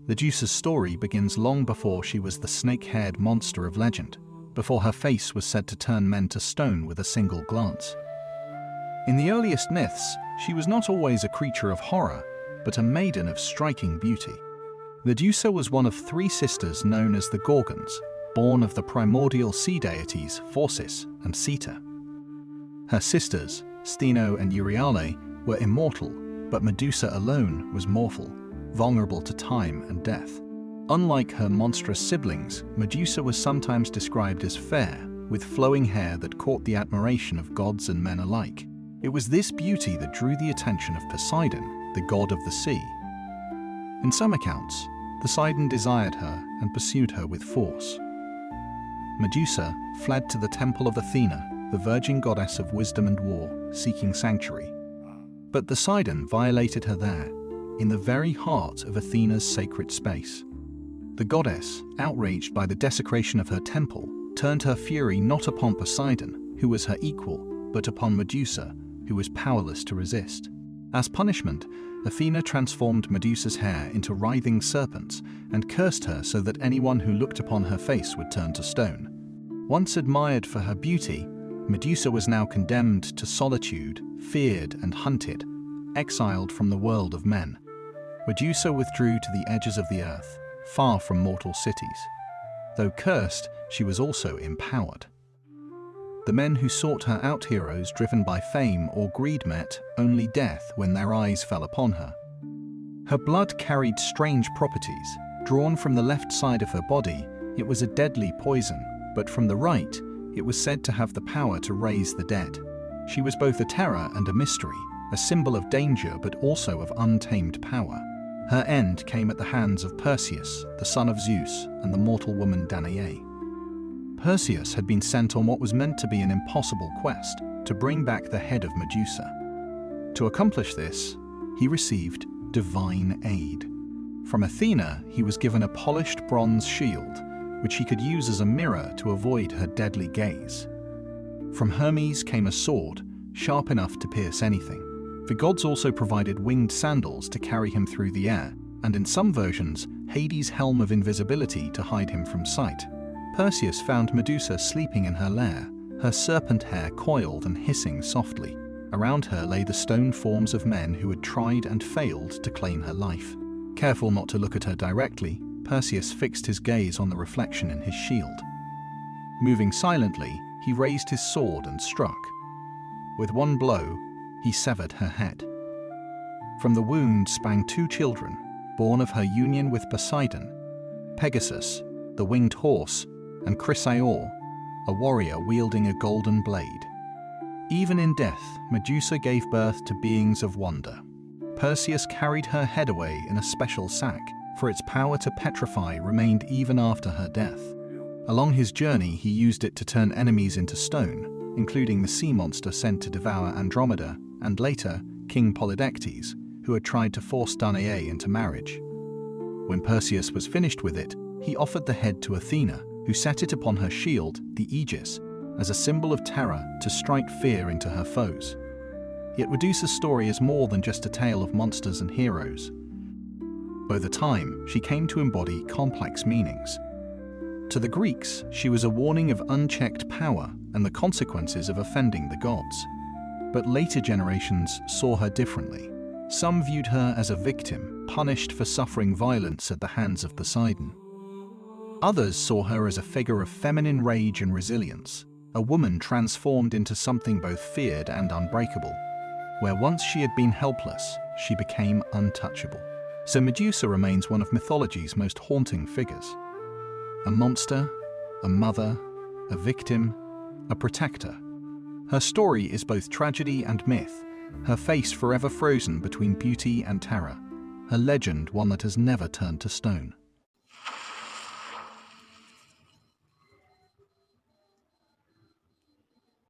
Medusa's story begins long before she was the snake-haired monster of legend, before her face was said to turn men to stone with a single glance. In the earliest myths, she was not always a creature of horror, but a maiden of striking beauty. Medusa was one of three sisters known as the Gorgons, born of the primordial sea deities Perseus and Seta. Her sisters, Steno and Euryale, were immortal, but Medusa alone was mortal, vulnerable to time and death. Unlike her monstrous siblings, Medusa was sometimes described as fair, with flowing hair that caught the admiration of gods and men alike. It was this beauty that drew the attention of Poseidon, the god of the sea. In some accounts, Poseidon desired her and pursued her with force. Medusa fled to the temple of Athena, the virgin goddess of wisdom and war, seeking sanctuary. But Poseidon violated her there, in the very heart of Athena's sacred space. The goddess, outraged by the desecration of her temple, turned her fury not upon Poseidon, who was her equal, but upon Medusa, who was powerless to resist. As punishment, Athena transformed Medusa's hair into writhing serpents and cursed her so that anyone who looked upon her face would turn to stone. Once admired for her beauty, Medusa was now condemned to solitude, feared and hunted, exiled from the world of men. Medusa withdrew to the edges of the earth, far from mortal cities. Though cursed, she was also empowered. The men who sought her out, heroes driven by fame or greed, met only death when their eyes fell upon her. Her blood carried strange properties. Drawn from the left side of her body, it was a deadly poison, but from the right, it was said to have the power to raise the dead. She was both a terror and a mystery, a symbol of danger but also of untamed power. Her end came at the hands of Perseus, the son of Zeus, and the mortal woman Danae. Perseus had been sent on what was meant to be an impossible quest, to bring back the head of Medusa. To accomplish this, he received divine aid. From Athena, he was given a polished bronze shield, which he could use as a mirror to avoid her deadly gaze. From Hermes came a sword, sharp enough to pierce anything. The gods also provided winged sandals to carry him through the air, and in some versions, Hades' helm of invisibility to hide him from sight. Perseus found Medusa sleeping in her lair, her serpent hair coiled and hissing softly. Around her lay the stone forms of men who had tried and failed to claim her life. Careful not to look at her directly, Perseus fixed his gaze on the reflection in his shield. Moving silently, he raised his sword and struck. With one blow, he severed her head. From the wound sprang two children, born of her union with Poseidon: Pegasus, the winged horse, and Chrysaor, a warrior wielding a golden blade. Even in death, Medusa gave birth to beings of wonder. Perseus carried her head away in a special sack, for its power to petrify remained even after her death. Along his journey, he used it to turn enemies into stone, including the sea monster sent to devour Andromeda, and later, King Polydectes, who had tried to force Danae into marriage. When Perseus was finished with it, he offered the head to Athena, who set it upon her shield, the Aegis, as a symbol of terror to strike fear into her foes. Yet Medusa's story is more than just a tale of monsters and heroes. Over time, she came to embody complex meanings. To the Greeks, she was a warning of unchecked power and the consequences of offending the gods. But later generations saw her differently. Some viewed her as a victim, punished for suffering violence at the hands of Poseidon. Others saw her as a figure of feminine rage and resilience, a woman transformed into something both feared and unbreakable. Where once she had been helpless, she became untouchable. So Medusa remains one of mythology's most haunting figures. A monster, a mother, a victim, a protector. Her story is both tragedy and myth, her face forever frozen between beauty and terror, her legend one that has never turned to stone.